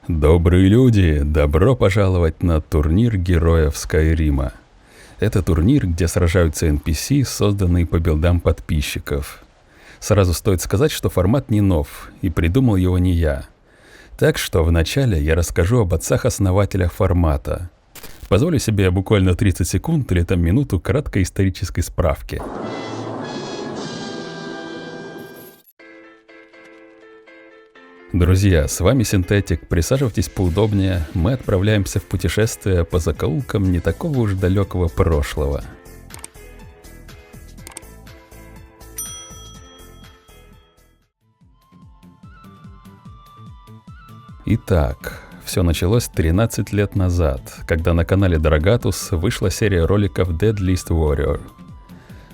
Добрые люди, добро пожаловать на турнир героев Скайрима. Это турнир, где сражаются NPC, созданные по билдам подписчиков. Сразу стоит сказать, что формат не нов, и придумал его не я. Так что вначале я расскажу об отцах-основателях формата. Позволю себе буквально 30 секунд или там минуту краткой исторической справки. Друзья, с вами Синтетик, присаживайтесь поудобнее, мы отправляемся в путешествие по закоулкам не такого уж далекого прошлого. Итак, все началось 13 лет назад, когда на канале Драгатус вышла серия роликов Dead List Warrior.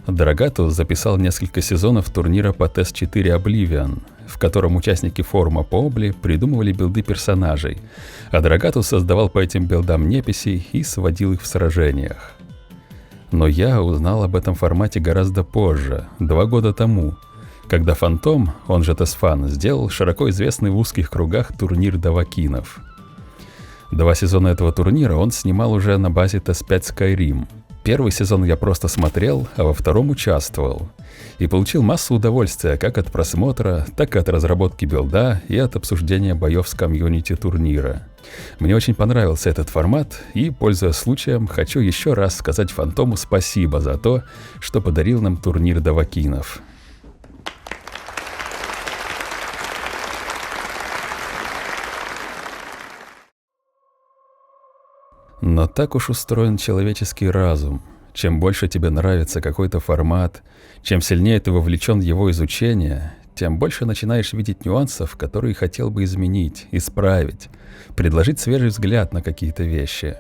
Драгатус записал несколько сезонов турнира по TES4 Oblivion, в котором участники форума Пообли придумывали билды персонажей, а Драгатус создавал по этим билдам неписей и сводил их в сражениях. Но я узнал об этом формате гораздо позже, 2 года тому, когда Фантом, он же Тесфан, сделал широко известный в узких кругах турнир Давакинов. 2 сезона этого турнира он снимал уже на базе TES5 Skyrim. Первый сезон я просто смотрел, а во втором участвовал. И получил массу удовольствия как от просмотра, так и от разработки билда и от обсуждения боев с комьюнити турнира. Мне очень понравился этот формат, и, пользуясь случаем, хочу еще раз сказать Фантому спасибо за то, что подарил нам турнир Давакинов. Но так уж устроен человеческий разум. Чем больше тебе нравится какой-то формат, чем сильнее ты вовлечен в его изучение, тем больше начинаешь видеть нюансов, которые хотел бы изменить, исправить, предложить свежий взгляд на какие-то вещи.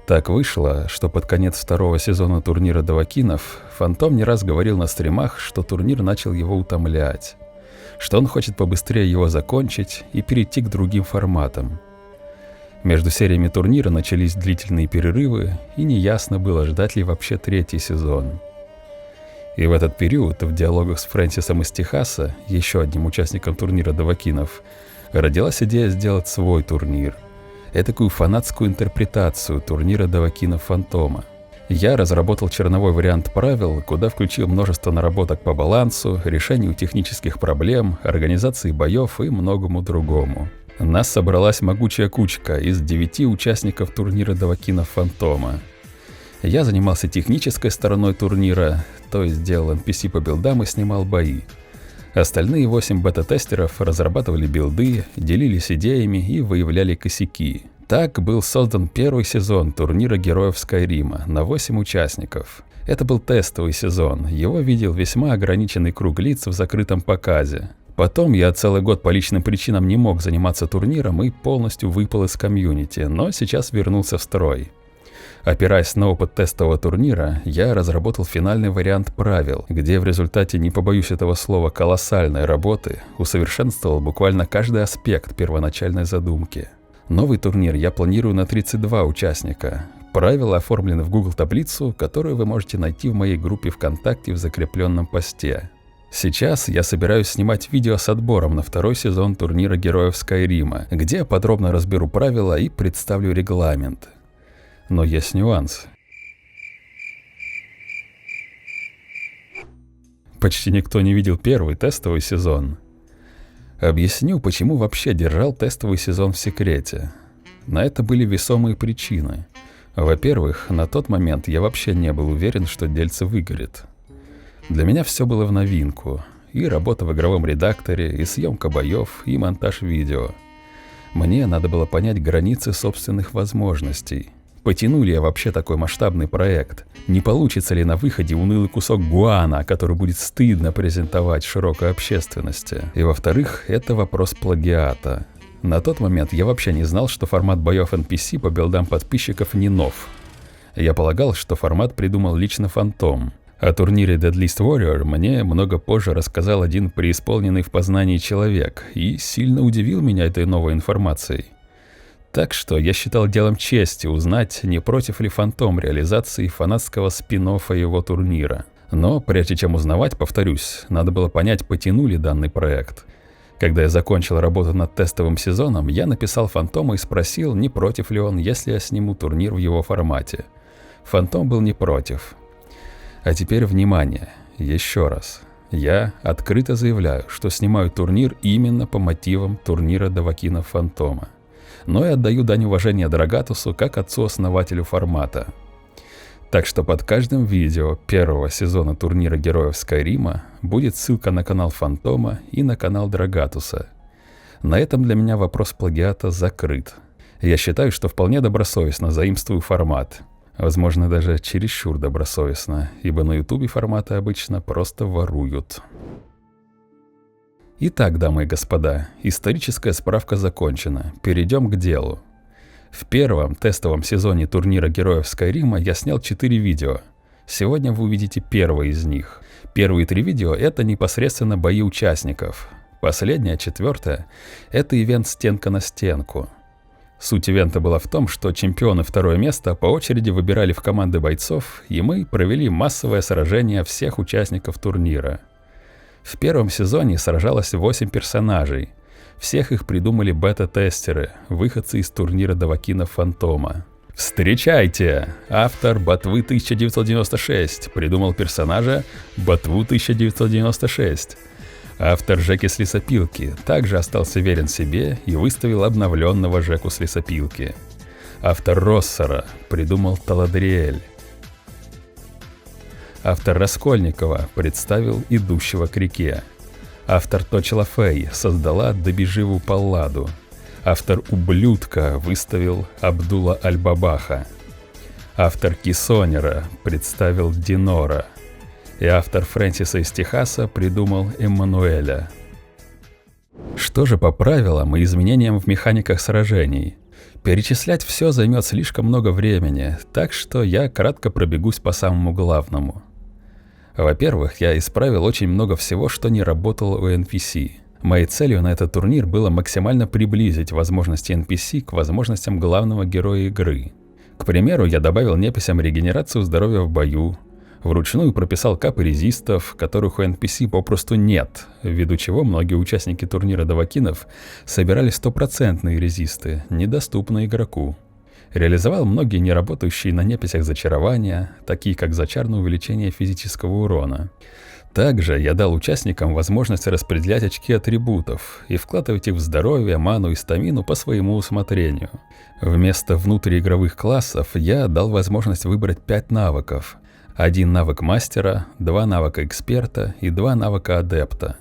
Так вышло, что под конец 2-го сезона турнира Давакинов Фантом не раз говорил на стримах, что турнир начал его утомлять, что он хочет побыстрее его закончить и перейти к другим форматам. Между сериями турнира начались длительные перерывы, и неясно было, ждать ли вообще 3-й сезон. И в этот период в диалогах с Фрэнсисом из Техаса, еще одним участником турнира Давакинов, родилась идея сделать свой турнир. Этакую фанатскую интерпретацию турнира Давакинов Фантома. Я разработал черновой вариант правил, куда включил множество наработок по балансу, решению технических проблем, организации боев и многому другому. Нас собралась могучая кучка из 9 участников турнира Давакинов Фантома. Я занимался технической стороной турнира, то есть делал NPC по билдам и снимал бои. Остальные 8 бета-тестеров разрабатывали билды, делились идеями и выявляли косяки. Так был создан 1-й сезон турнира героев Скайрима на 8 участников. Это был тестовый сезон, его видел весьма ограниченный круг лиц в закрытом показе. Потом я целый год по личным причинам не мог заниматься турниром и полностью выпал из комьюнити, но сейчас вернулся в строй. Опираясь на опыт тестового турнира, я разработал финальный вариант правил, где в результате, не побоюсь этого слова, колоссальной работы, усовершенствовал буквально каждый аспект первоначальной задумки. Новый турнир я планирую на 32 участника. Правила оформлены в Google таблицу, которую вы можете найти в моей группе ВКонтакте в закрепленном посте. Сейчас я собираюсь снимать видео с отбором на 2-й сезон турнира героев Скайрима, где я подробно разберу правила и представлю регламент. Но есть нюанс. Почти никто не видел 1-й тестовый сезон. Объясню, почему вообще держал тестовый сезон в секрете. На это были весомые причины. Во-первых, на тот момент я вообще не был уверен, что дельце выгорит. Для меня все было в новинку. И работа в игровом редакторе, и съемка боев, и монтаж видео. Мне надо было понять границы собственных возможностей. Потяну ли я вообще такой масштабный проект? Не получится ли на выходе унылый кусок гуана, который будет стыдно презентовать широкой общественности? И во-вторых, это вопрос плагиата. На тот момент я вообще не знал, что формат боев NPC по билдам подписчиков не нов. Я полагал, что формат придумал лично Фантом. О турнире Dead List Warrior мне много позже рассказал один преисполненный в познании человек и сильно удивил меня этой новой информацией. Так что я считал делом чести узнать, не против ли Фантом реализации фанатского спин-оффа его турнира. Но прежде чем узнавать, повторюсь, надо было понять, потянули данный проект. Когда я закончил работу над тестовым сезоном, я написал Фантома и спросил, не против ли он, если я сниму турнир в его формате. Фантом был не против. А теперь внимание, еще раз. Я открыто заявляю, что снимаю турнир именно по мотивам турнира Довакинов Фантома. Но и отдаю дань уважения Драгатусу как отцу-основателю формата. Так что под каждым видео первого сезона турнира Героев Скайрима будет ссылка на канал Фантома и на канал Драгатуса. На этом для меня вопрос плагиата закрыт. Я считаю, что вполне добросовестно заимствую формат. Возможно, даже чересчур добросовестно, ибо на ютубе форматы обычно просто воруют. Итак, дамы и господа, историческая справка закончена. Перейдем к делу. В первом тестовом сезоне турнира Героев Скайрима я снял 4 видео. Сегодня вы увидите первое из них. Первые 3 видео — это непосредственно бои участников. Последнее, 4-е, это ивент «Стенка на стенку». Суть ивента была в том, что чемпионы второе место по очереди выбирали в команды бойцов, и мы провели массовое сражение всех участников турнира. В первом сезоне сражалось 8 персонажей. Всех их придумали бета-тестеры, выходцы из турнира Довакинов Фантома. Встречайте! Автор Ботвы 1996 придумал персонажа Ботву 1996. Автор Жеки с лесопилки также остался верен себе и выставил обновленного Жеку с лесопилки. Автор Россора придумал Таладриэль. Автор Раскольникова представил Идущего к реке. Автор Точила Фэй создала Добеживу Палладу. Автор Ублюдка выставил Абдула Аль-Бабаха. Автор Кисонера представил Динора. И автор Фрэнсиса из Техаса придумал Эммануэля. Что же по правилам и изменениям в механиках сражений? Перечислять все займет слишком много времени, так что я кратко пробегусь по самому главному. Во-первых, я исправил очень много всего, что не работало у NPC. Моей целью на этот турнир было максимально приблизить возможности NPC к возможностям главного героя игры. К примеру, я добавил неписям регенерацию здоровья в бою, вручную прописал капы резистов, которых у NPC попросту нет, ввиду чего многие участники турнира Довакинов собирали 100% резисты, недоступные игроку. Реализовал многие неработающие на неписях зачарования, такие как зачарное увеличение физического урона. Также я дал участникам возможность распределять очки атрибутов и вкладывать их в здоровье, ману и стамину по своему усмотрению. Вместо внутриигровых классов я дал возможность выбрать 5 навыков. 1 навык мастера, 2 навыка эксперта и 2 навыка адепта.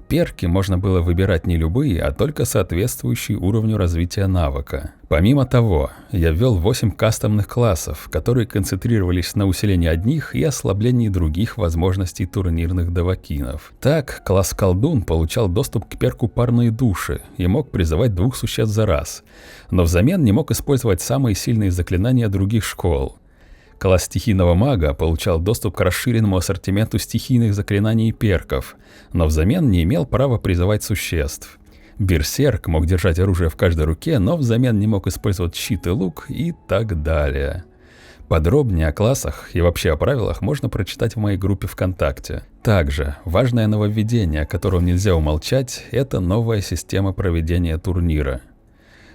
Перки можно было выбирать не любые, а только соответствующие уровню развития навыка. Помимо того, я ввел 8 кастомных классов, которые концентрировались на усилении одних и ослаблении других возможностей турнирных Довакинов. Так, класс колдун получал доступ к перку парные души и мог призывать 2 существ за раз, но взамен не мог использовать самые сильные заклинания других школ. Класс стихийного мага получал доступ к расширенному ассортименту стихийных заклинаний и перков, но взамен не имел права призывать существ. Берсерк мог держать оружие в каждой руке, но взамен не мог использовать щит и лук и так далее. Подробнее о классах и вообще о правилах можно прочитать в моей группе ВКонтакте. Также важное нововведение, о котором нельзя умолчать, это новая система проведения турнира.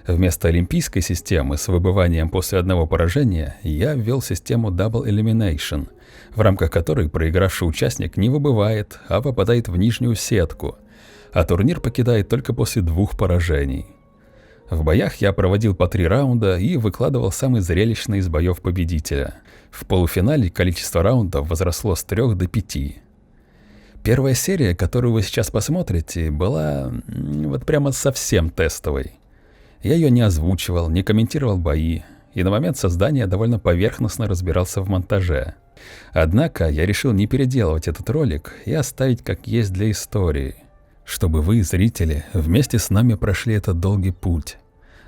Вместо олимпийской системы с выбыванием после одного поражения я ввел систему Double Elimination, в рамках которой проигравший участник не выбывает, а попадает в нижнюю сетку, а турнир покидает только после 2 поражений. В боях я проводил по 3 раунда и выкладывал самый зрелищный из боев победителя. В полуфинале количество раундов возросло с 3 до 5. Первая серия, которую вы сейчас посмотрите, была вот прямо совсем тестовой. Я ее не озвучивал, не комментировал бои, и на момент создания довольно поверхностно разбирался в монтаже. Однако я решил не переделывать этот ролик и оставить как есть для истории, чтобы вы, зрители, вместе с нами прошли этот долгий путь.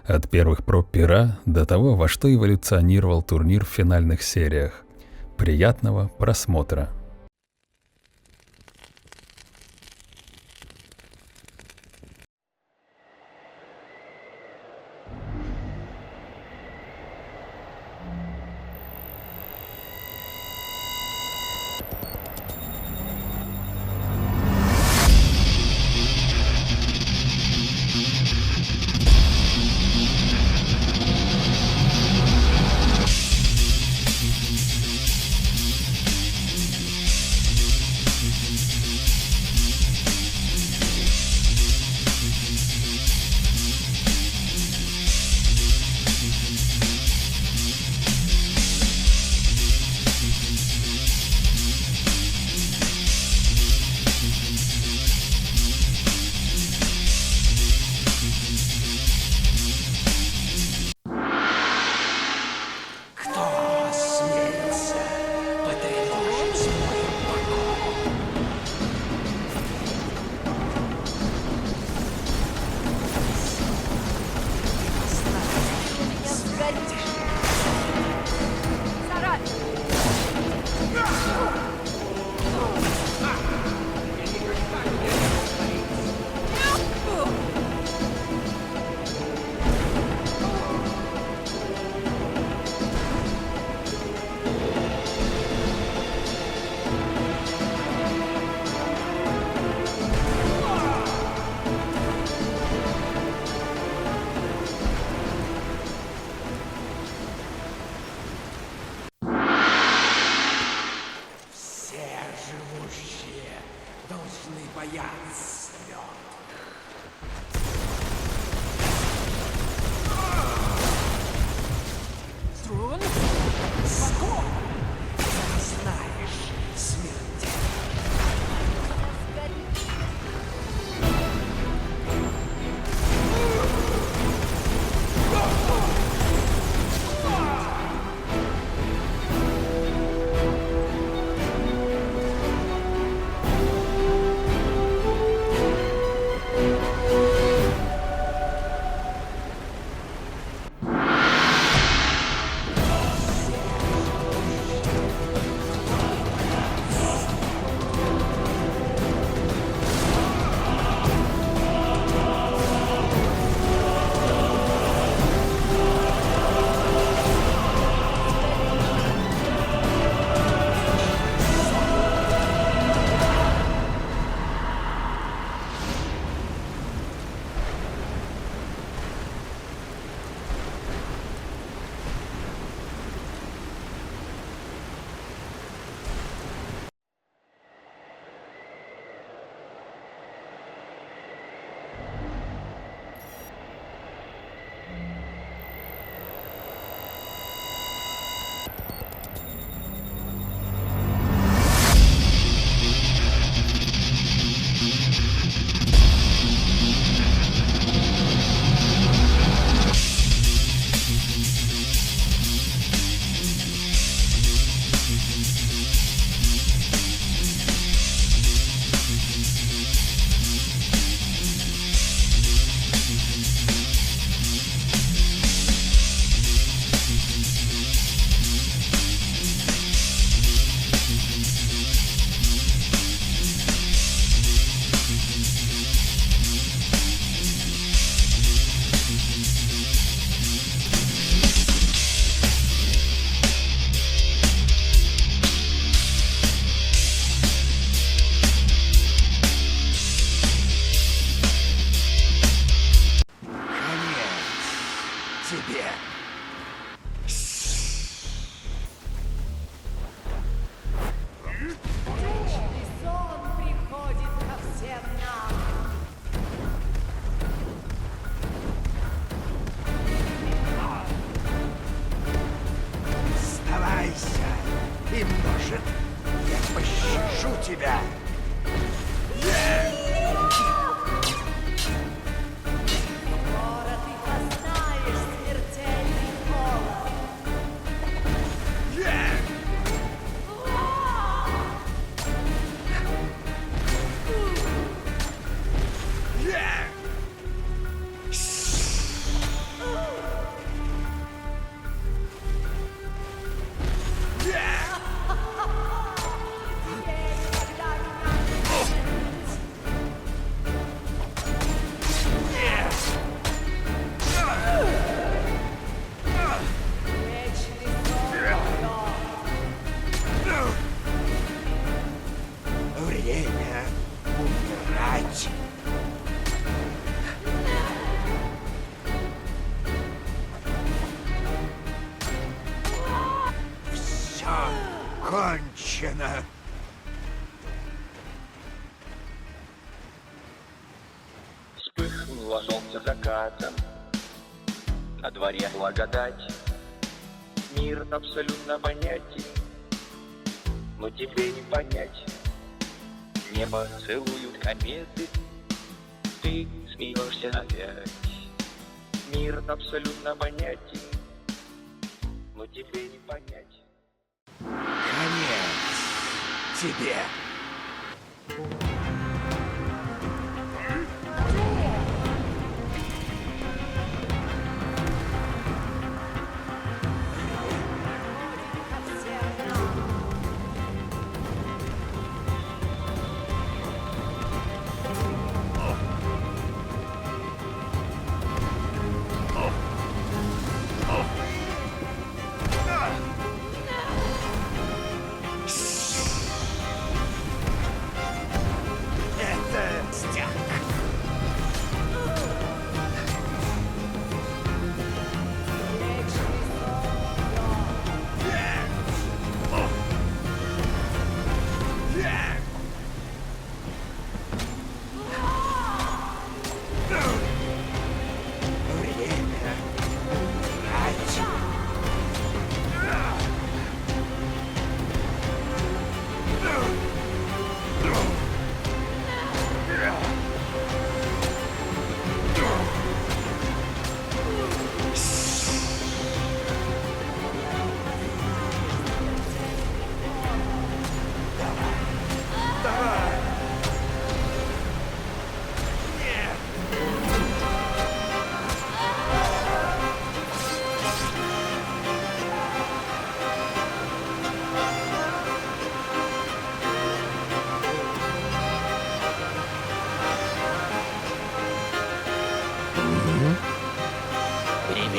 От первых проб пера до того, во что эволюционировал турнир в финальных сериях. Приятного просмотра! должны бояться, лед. Трон? Вагон! Знаешь, смерть. Тебе. Вечный сон приходит ко всем нам. Сдавайся, и, может, я пощажу тебя. Скоро ты познаешь смертельный голод. Теперь, когда меня вечный сон Время умирать. Все кончено. Вспыхнуло солнце закатом, на дворе благодать. Мир абсолютно понятен, но тебе не понять. Небо целуют кометы, ты смеешься опять. Мир абсолютно понятен, но тебе не понять. Конец тебе. приходит ко всем нам.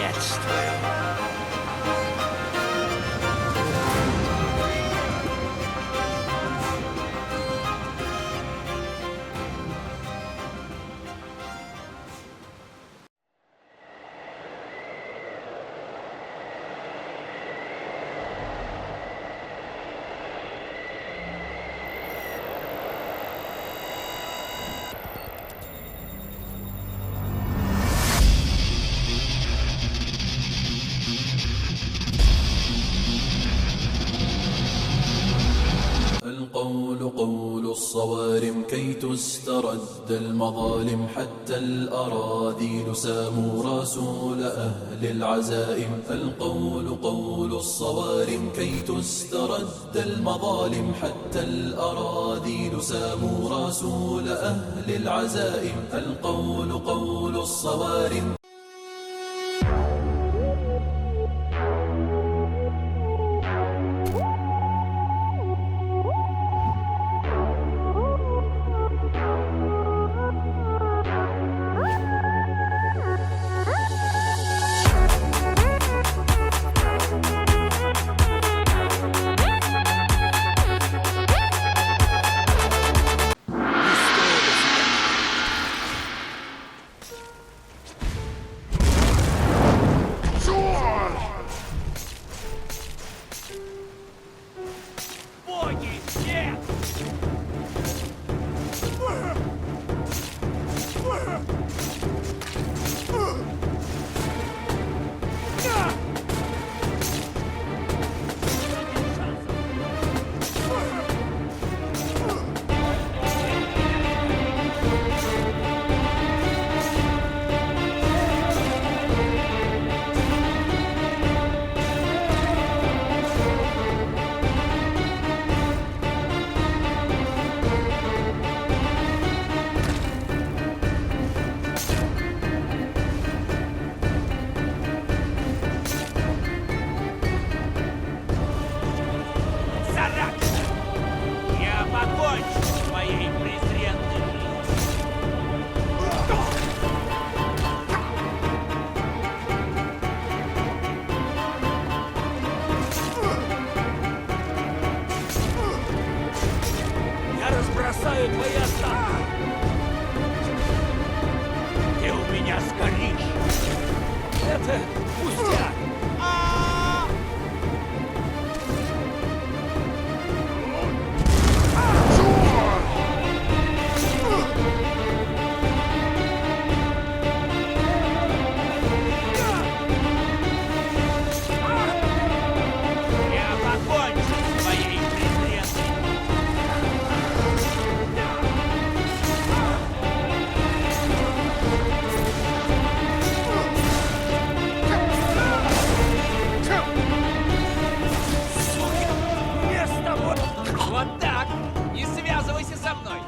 приветствую. القول قول الصوارم كي تسترد المظالم حتى الأراذيل ساموا رسول أهل العزائم. القول قول الصوارم كي تسترد المظالم حتى الأراذيل ساموا رسول أهل العزائم. القول قول الصوارم. Боги, нет! Заракша! Я покончу с твоей презренной Я разбросаю твои остатки! Ты у меня сгоришь! Это пустяк! Я покончу с твоей презренной. Сука! Мне с тобой! Вот так! Не связывайся со мной!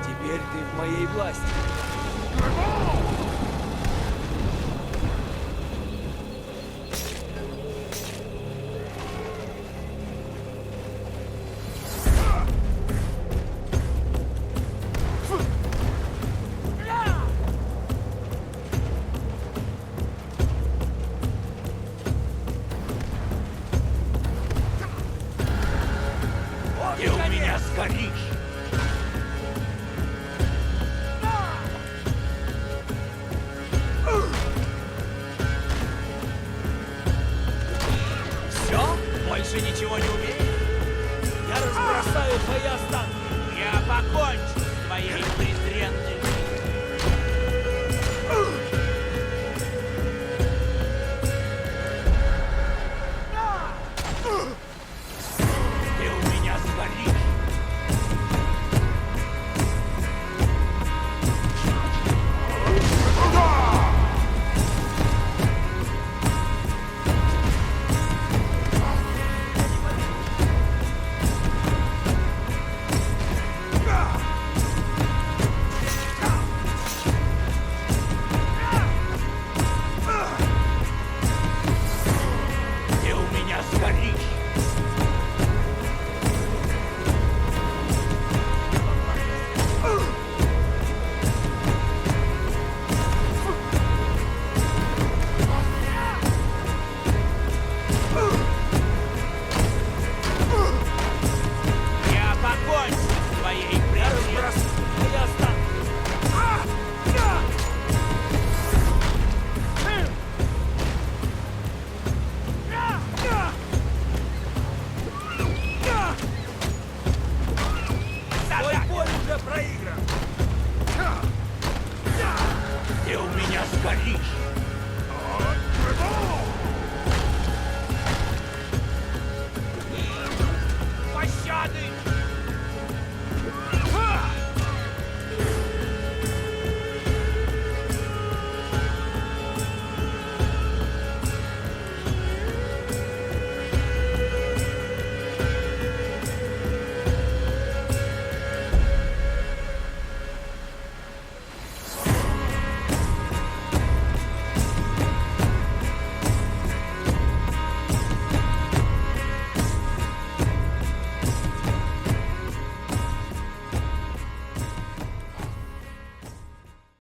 Теперь ты в моей власти. больше ничего не умеешь? Я разбросаю твои останки. Я покончу с твоей презренной жизнью. Ты у меня сгоришь. Ты у меня сгоришь. Я покончу с твоей презренной. Я останусь. Твой бой уже проигран. Ты у меня сгоришь.